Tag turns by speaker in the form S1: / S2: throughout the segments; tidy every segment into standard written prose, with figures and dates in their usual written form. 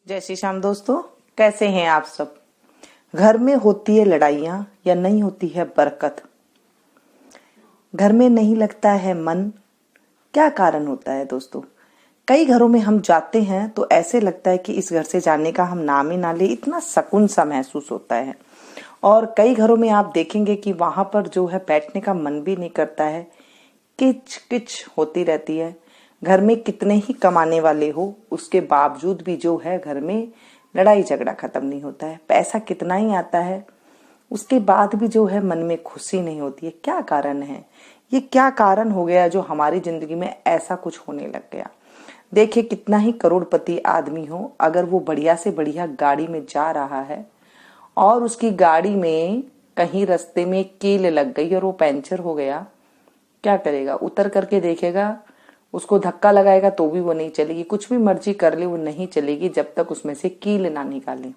S1: जय श्री श्याम दोस्तों, कैसे हैं आप सब। घर में होती है लड़ाइयाँ या नहीं होती है बरकत। घर में नहीं लगता है मन, क्या कारण होता है दोस्तों। कई घरों में हम जाते हैं तो ऐसे लगता है कि इस घर से जाने का हम नाम ही ना ले, इतना सुकून सा महसूस होता है। और कई घरों में आप देखेंगे कि वहां पर जो है बैठने का मन भी नहीं करता है, किच किच होती रहती है। घर में कितने ही कमाने वाले हो उसके बावजूद भी जो है घर में लड़ाई झगड़ा खत्म नहीं होता है। पैसा कितना ही आता है उसके बाद भी जो है मन में खुशी नहीं होती है। क्या कारण है, ये क्या कारण हो गया जो हमारी जिंदगी में ऐसा कुछ होने लग गया। देखिए, कितना ही करोड़पति आदमी हो, अगर वो बढ़िया से बढ़िया गाड़ी में जा रहा है और उसकी गाड़ी में कहीं रास्ते में कील लग गई और वो पंचर हो गया, क्या करेगा। उतर करके देखेगा, उसको धक्का लगाएगा तो भी वो नहीं चलेगी, कुछ भी मर्जी कर ले वो नहीं चलेगी जब तक उसमें से कील ना निकाले।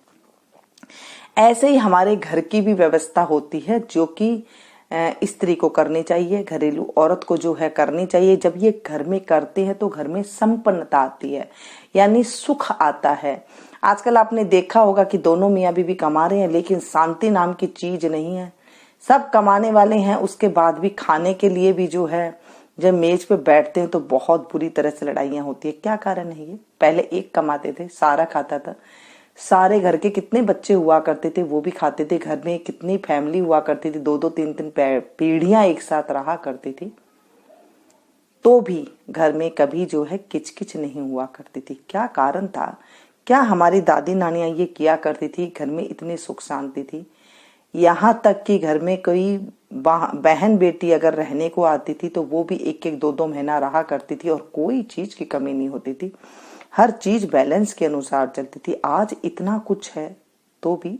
S1: ऐसे ही हमारे घर की भी व्यवस्था होती है जो कि स्त्री को करनी चाहिए, घरेलू औरत को जो है करनी चाहिए। जब ये घर में करते हैं तो घर में संपन्नता आती है, यानी सुख आता है। आजकल आपने देखा होगा कि दोनों मियाँ बीवी कमा रहे हैं लेकिन शांति नाम की चीज नहीं है। सब कमाने वाले हैं, उसके बाद भी खाने के लिए भी जो है जब मेज पे बैठते हैं तो बहुत बुरी तरह से लड़ाइयां होती है। क्या कारण है ये। पहले एक कमाते थे, सारा खाता था, सारे घर के कितने बच्चे हुआ करते थे वो भी खाते थे। घर में कितनी फैमिली हुआ करती थी, दो दो तीन तीन पीढ़ियां एक साथ रहा करती थी, तो भी घर में कभी जो है किचकिच नहीं हुआ करती थी। क्या कारण था, क्या हमारी दादी नानियां ये किया करती थी, घर में इतनी सुख शांति थी। यहाँ तक कि घर में कोई बहन बेटी अगर रहने को आती थी तो वो भी एक एक दो दो महीना रहा करती थी और कोई चीज की कमी नहीं होती थी। हर चीज बैलेंस के अनुसार चलती थी। आज इतना कुछ है तो भी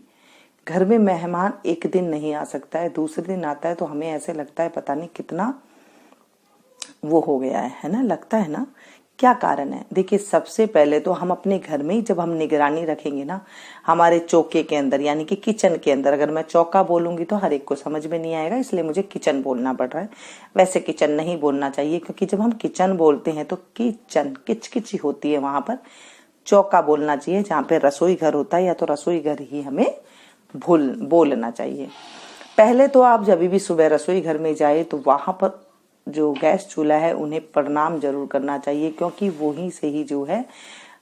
S1: घर में मेहमान एक दिन नहीं आ सकता है, दूसरे दिन आता है तो हमें ऐसे लगता है पता नहीं कितना वो हो गया है ना, लगता है ना। क्या कारण है। देखिए, सबसे पहले तो हम अपने घर में ही जब हम निगरानी रखेंगे ना, हमारे चौके के अंदर यानी कि किचन के अंदर, अगर मैं चौका बोलूंगी तो हर एक को समझ में नहीं आएगा, इसलिए मुझे किचन बोलना पड़ रहा है। वैसे किचन नहीं बोलना चाहिए क्योंकि जब हम किचन बोलते हैं तो किचन किचकिची होती है, वहां पर चौका बोलना चाहिए। जहाँ पे रसोई घर होता है या तो रसोई घर ही हमें बोलना चाहिए। पहले तो आप जब भी सुबह रसोई घर में जाए तो वहां पर जो गैस चूल्हा है उन्हें प्रणाम जरूर करना चाहिए, क्योंकि वहीं से ही जो है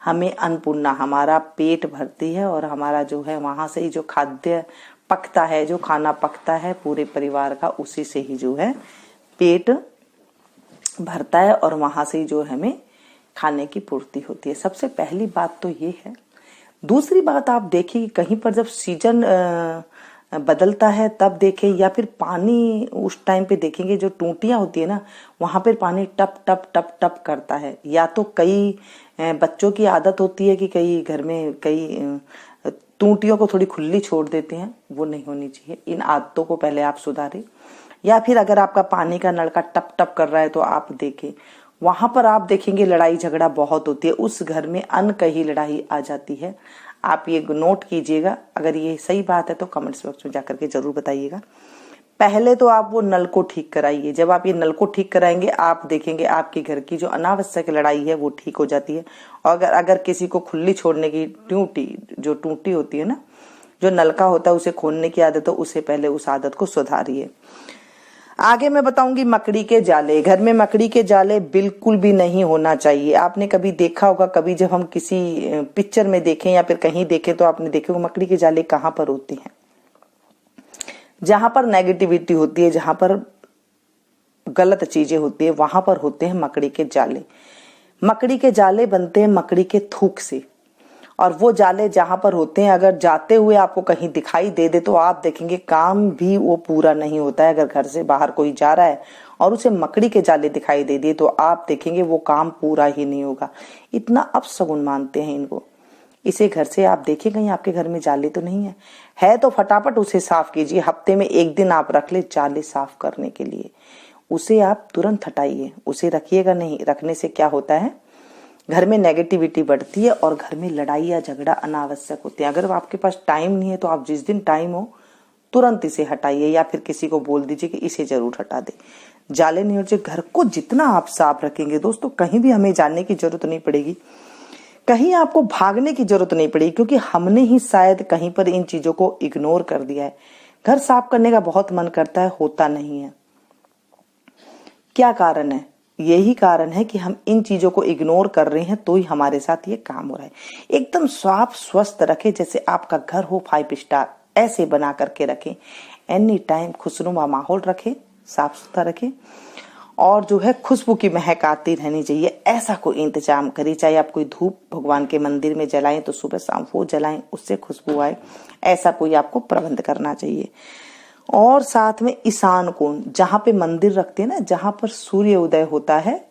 S1: हमें अन्नपूर्णा, हमारा पेट भरती है और हमारा जो है वहां से ही जो खाद्य पकता है, जो खाना पकता है पूरे परिवार का, उसी से ही जो है पेट भरता है और वहां से ही जो हमें खाने की पूर्ति होती है। सबसे पहली बात तो ये है। दूसरी बात आप देखिए, कहीं पर जब सीजन बदलता है तब देखें या फिर पानी उस टाइम पे देखेंगे, जो टूटियां होती है ना वहां पर पानी टप टप टप टप करता है। या तो कई बच्चों की आदत होती है कि कई घर में कई टूटियों को थोड़ी खुली छोड़ देते हैं, वो नहीं होनी चाहिए। इन आदतों को पहले आप सुधारें। या फिर अगर आपका पानी का नलका टप टप कर रहा है तो आप देखें, वहां पर आप देखेंगे लड़ाई झगड़ा बहुत होती है, उस घर में अन्न कहीं लड़ाई आ जाती है। आप ये नोट कीजिएगा, अगर ये सही बात है तो कमेंट्स बॉक्स में जाकर के जरूर बताइएगा। पहले तो आप वो नल को ठीक कराइए। जब आप ये नल को ठीक कराएंगे आप देखेंगे आपके घर की जो अनावश्यक लड़ाई है वो ठीक हो जाती है। और अगर किसी को खुली छोड़ने की टूटी होती है ना, जो नलका होता है उसे खोलने की आदत हो, उसे पहले उस आदत को सुधारिए। आगे मैं बताऊंगी मकड़ी के जाले। घर में मकड़ी के जाले बिल्कुल भी नहीं होना चाहिए। आपने कभी देखा होगा, कभी जब हम किसी पिक्चर में देखें या फिर कहीं देखें तो आपने देखे होगा मकड़ी के जाले कहाँ पर होते हैं। जहां पर नेगेटिविटी होती है, जहां पर गलत चीजें होती है, वहां पर होते हैं मकड़ी के जाले। मकड़ी के जाले बनते हैं मकड़ी के थूक से, और वो जाले जहां पर होते हैं अगर जाते हुए आपको कहीं दिखाई दे दे तो आप देखेंगे काम भी वो पूरा नहीं होता है। अगर घर से बाहर कोई जा रहा है और उसे मकड़ी के जाले दिखाई दे दिए तो आप देखेंगे वो काम पूरा ही नहीं होगा। इतना अपशगुन मानते हैं इनको। इसे घर से आप देखें कहीं आपके घर में जाले तो नहीं है तो फटाफट उसे साफ कीजिए। हफ्ते में एक दिन आप रख ले जाले साफ करने के लिए, उसे आप तुरंत हटाइए, उसे रखिएगा नहीं। रखने से क्या होता है, घर में नेगेटिविटी बढ़ती है और घर में लड़ाई या झगड़ा अनावश्यक होते हैं। अगर आपके पास टाइम नहीं है तो आप जिस दिन टाइम हो तुरंत इसे हटाइए, या फिर किसी को बोल दीजिए कि इसे जरूर हटा दे। जाले नहीं होते। घर को जितना आप साफ रखेंगे दोस्तों, कहीं भी हमें जाने की जरूरत नहीं पड़ेगी। कहीं आपको भागने की जरूरत नहीं पड़ी, क्योंकि हमने ही शायद कहीं पर इन चीजों को इग्नोर कर दिया है। घर साफ करने का बहुत मन करता है, होता नहीं है। क्या कारण है? यही कारण है कि हम इन चीजों को इग्नोर कर रहे हैं, तो ही हमारे साथ ये काम हो रहा है। एकदम साफ स्वस्थ रखें, जैसे आपका घर हो 5 स्टार, ऐसे बना करके रखें। एनी टाइम खुशनुमा माहौल रखें, साफ सुथरा रखें, और जो है खुशबू की महक आती रहनी चाहिए, ऐसा कोई इंतजाम करिए। चाहे आप कोई धूप भगवान के मंदिर में जलाएं तो सुबह शाम वो जलाएं, उससे खुशबू आए, ऐसा कोई आपको प्रबंध करना चाहिए। और साथ में ईशान कोण, जहां पे मंदिर रखते हैं ना, जहां पर सूर्य उदय होता है,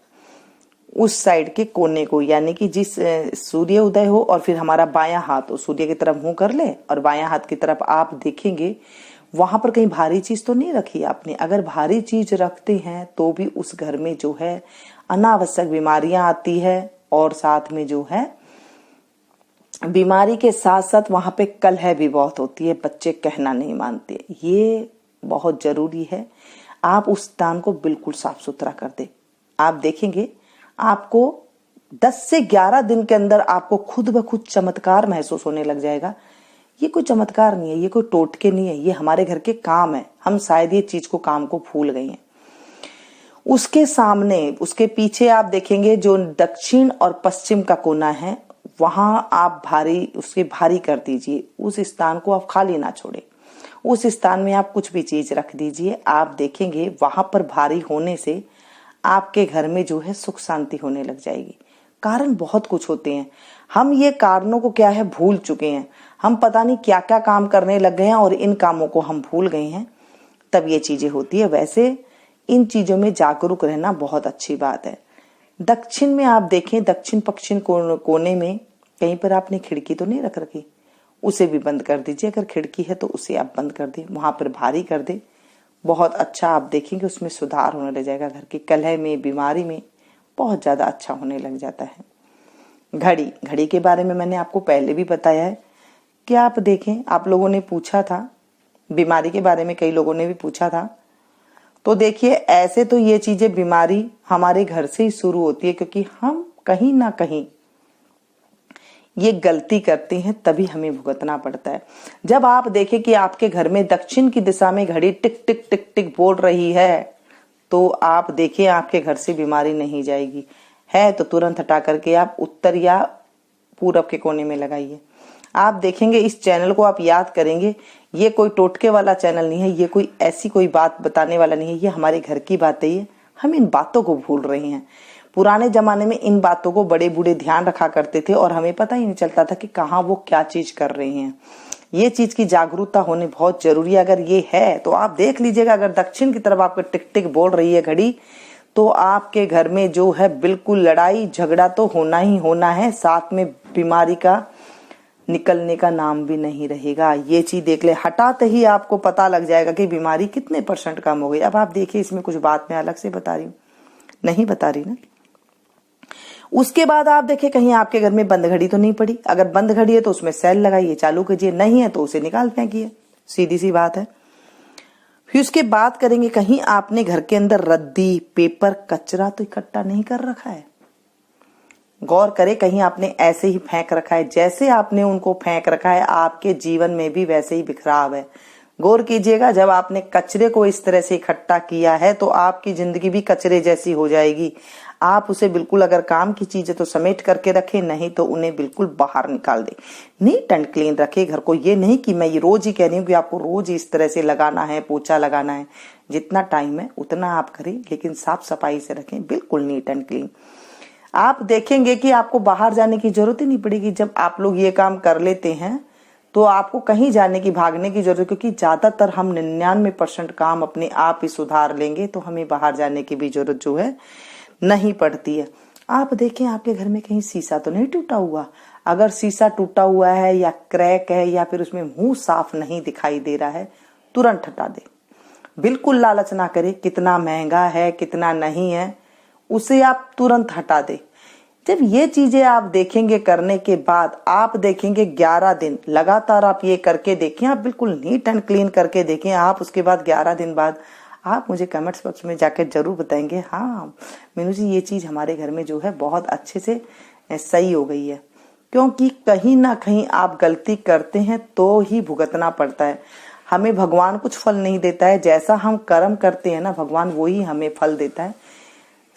S1: उस साइड के कोने को, यानी कि जिस सूर्य उदय हो और फिर हमारा बायां हाथ हो, सूर्य की तरफ मुंह कर ले और बायां हाथ की तरफ आप देखेंगे, वहां पर कहीं भारी चीज तो नहीं रखी आपने। अगर भारी चीज रखते हैं तो भी उस घर में जो है अनावश्यक बीमारियां आती है, और साथ में जो है बीमारी के साथ साथ वहां पे कलह भी बहुत होती है, बच्चे कहना नहीं मानते। ये बहुत जरूरी है, आप उस स्थान को बिल्कुल साफ सुथरा कर दे। आप देखेंगे आपको 10 से 11 दिन के अंदर आपको खुद ब खुद चमत्कार महसूस होने लग जाएगा। ये कोई चमत्कार नहीं है, ये कोई टोटके नहीं है, ये हमारे घर के काम है। हम शायद ये चीज को, काम को भूल गए हैं। उसके सामने, उसके पीछे आप देखेंगे जो दक्षिण और पश्चिम का कोना है, वहां आप उसके भारी कर दीजिए। उस स्थान को आप खाली ना छोड़े, उस स्थान में आप कुछ भी चीज रख दीजिए। आप देखेंगे वहां पर भारी होने से आपके घर में जो है सुख शांति होने लग जाएगी। कारण बहुत कुछ होते हैं, हम ये कारणों को क्या है भूल चुके हैं। हम पता नहीं क्या क्या काम करने लग गए हैं और इन कामों को हम भूल गए हैं, तब ये चीजें होती है। वैसे इन चीजों में जागरूक रहना बहुत अच्छी बात है। दक्षिण में आप देखें, दक्षिण पश्चिम कोने में कहीं पर आपने खिड़की तो नहीं रख रखी, उसे भी बंद कर दीजिए। अगर खिड़की है तो उसे आप बंद कर दें, वहां पर भारी कर दे। बहुत अच्छा आप देखेंगे उसमें सुधार होने लग जाएगा। घर की कलह में, बीमारी में बहुत ज्यादा अच्छा होने लग जाता है। घड़ी के बारे में मैंने आपको पहले भी बताया है कि आप देखें, आप लोगों ने पूछा था बीमारी के बारे में, कई लोगों ने भी पूछा था। तो देखिए, ऐसे तो ये चीजें, बीमारी हमारे घर से ही शुरू होती है, क्योंकि हम कहीं ना कहीं ये गलती करते हैं, तभी हमें भुगतना पड़ता है। जब आप देखें कि आपके घर में दक्षिण की दिशा में घड़ी टिक टिक टिक टिक बोल रही है, तो आप देखिए आपके घर से बीमारी नहीं जाएगी। है तो तुरंत हटा करके आप उत्तर या पूरब के कोने में लगाइए। आप देखेंगे इस चैनल को आप याद करेंगे, ये कोई टोटके वाला चैनल नहीं है, ये कोई ऐसी कोई बात बताने वाला नहीं है, ये हमारे घर की बातें है। हम इन बातों को भूल रहे हैं। पुराने जमाने में इन बातों को बड़े बूढ़े ध्यान रखा करते थे और हमें पता ही नहीं चलता था कि कहाँ वो क्या चीज कर रहे हैं। ये चीज की जागरूकता होनी बहुत जरूरी है। अगर ये है तो आप देख लीजिएगा, अगर दक्षिण की तरफ आपको टिक टिक बोल रही है घड़ी, तो आपके घर में जो है बिल्कुल लड़ाई झगड़ा तो होना ही होना है, साथ में बीमारी का निकलने का नाम भी नहीं रहेगा। ये चीज देख ले, हटाते ही आपको पता लग जाएगा कि बीमारी कितने % कम हो गई। अब आप देखिए, इसमें कुछ बात मैं अलग से बता रही हूँ, नहीं बता रही ना। उसके बाद आप देखिए कहीं आपके घर में बंद घड़ी तो नहीं पड़ी। अगर बंद घड़ी है तो उसमें सेल लगाइए, चालू कीजिए, नहीं है तो उसे निकाल फेंकिए, सीधी सी बात है। फिर उसके बाद करेंगे, कहीं आपने घर के अंदर रद्दी, पेपर, कचरा तो इकट्ठा नहीं कर रखा है। गौर करें, कहीं आपने ऐसे ही फेंक रखा है, जैसे आपने उनको फेंक रखा है आपके जीवन में भी वैसे ही बिखराव है। गौर कीजिएगा, जब आपने कचरे को इस तरह से इकट्ठा किया है तो आपकी जिंदगी भी कचरे जैसी हो जाएगी। आप उसे बिल्कुल, अगर काम की चीजें तो समेट करके रखें, नहीं तो उन्हें बिल्कुल बाहर निकाल दें। नीट एंड क्लीन रखें घर को। ये नहीं कि मैं ये रोज ही कह रही हूँ कि आपको रोज इस तरह से लगाना है, पोछा लगाना है। जितना टाइम है उतना आप करें, लेकिन साफ सफाई से रखें, बिल्कुल नीट एंड क्लीन। आप देखेंगे कि आपको बाहर जाने की जरूरत ही नहीं पड़ेगी। जब आप लोग ये काम कर लेते हैं तो आपको कहीं जाने की, भागने की जरूरत, क्योंकि ज्यादातर हम 99% काम अपने आप ही सुधार लेंगे, तो हमें बाहर जाने की भी जरूरत जो है नहीं पड़ती है। आप देखें आपके घर में कहीं शीशा तो नहीं टूटा हुआ। अगर शीशा टूटा हुआ है या क्रैक है या फिर उसमें मुंह साफ नहीं दिखाई दे रहा है, तुरंत हटा दे। बिल्कुल लालच ना करे, कितना महंगा है कितना नहीं है, उसे आप तुरंत हटा दे। जब ये चीजें आप देखेंगे करने के बाद, आप देखेंगे 11 दिन लगातार आप ये करके देखें, आप बिल्कुल नीट एंड क्लीन करके देखें। आप उसके बाद 11 दिन बाद आप मुझे कमेंट्स बॉक्स में जाकर जरूर बताएंगे, हाँ मीनू जी ये चीज हमारे घर में जो है बहुत अच्छे से सही हो गई है। क्योंकि कहीं ना कहीं आप गलती करते हैं तो ही भुगतना पड़ता है। हमें भगवान कुछ फल नहीं देता है, जैसा हम कर्म करते हैं ना भगवान वही हमें फल देता है।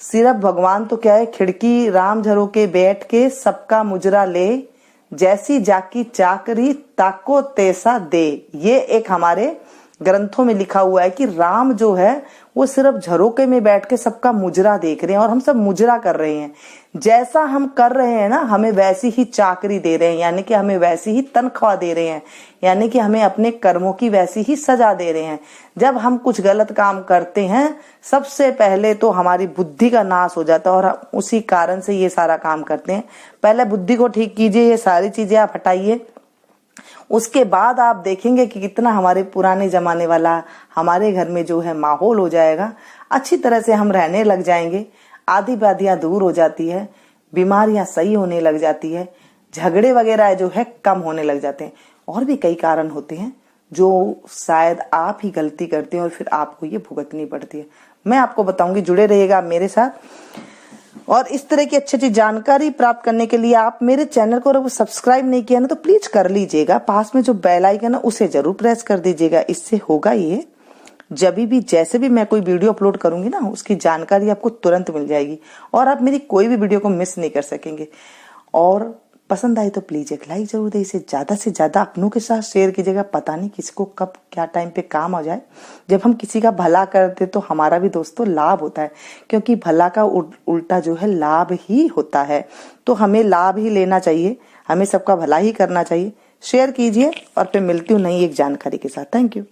S1: सिर्फ भगवान तो क्या है, खिड़की राम झरोके बैठ के सबका मुजरा ले, जैसी जाकी चाकरी ताको तैसा दे। ये एक हमारे ग्रंथों में लिखा हुआ है कि राम जो है वो सिर्फ झरोके में बैठ के सबका मुजरा देख रहे हैं और हम सब मुजरा कर रहे हैं। जैसा हम कर रहे हैं ना हमें वैसी ही चाकरी दे रहे हैं, यानी कि हमें वैसी ही तनख्वाह दे रहे हैं, यानी कि हमें अपने कर्मों की वैसी ही सजा दे रहे हैं। जब हम कुछ गलत काम करते हैं सबसे पहले तो हमारी बुद्धि का नाश हो जाता है और उसी कारण से ये सारा काम करते हैं। पहले बुद्धि को ठीक कीजिए, ये सारी चीजें आप हटाइए, उसके बाद आप देखेंगे कि कितना हमारे पुराने जमाने वाला हमारे घर में जो है माहौल हो जाएगा। अच्छी तरह से हम रहने लग जाएंगे, आदि व्याधियां दूर हो जाती है, बीमारियां सही होने लग जाती है, झगड़े वगैरह जो है कम होने लग जाते हैं। और भी कई कारण होते हैं जो शायद आप ही गलती करते हैं और फिर आपको ये भुगतनी पड़ती है। मैं आपको बताऊंगी, जुड़े रहिएगा मेरे साथ। और इस तरह की अच्छी अच्छी जानकारी प्राप्त करने के लिए आप मेरे चैनल को अगर सब्सक्राइब नहीं किया ना तो प्लीज कर लीजिएगा। पास में जो बेल आइकन है उसे जरूर प्रेस कर दीजिएगा। इससे होगा ये, जब भी जैसे भी मैं कोई वीडियो अपलोड करूंगी ना उसकी जानकारी आपको तुरंत मिल जाएगी और आप मेरी कोई भी वीडियो को मिस नहीं कर सकेंगे। और पसंद आई तो प्लीज एक लाइक जरूर दे, इसे ज्यादा से ज्यादा अपनों के साथ शेयर कीजिएगा। पता नहीं किसको कब क्या टाइम पे काम आ जाए। जब हम किसी का भला करते तो हमारा भी दोस्तों लाभ होता है, क्योंकि भला का उल्टा जो है लाभ ही होता है। तो हमें लाभ ही लेना चाहिए, हमें सबका भला ही करना चाहिए। शेयर कीजिए और फिर मिलती हूँ नई एक जानकारी के साथ। Thank you.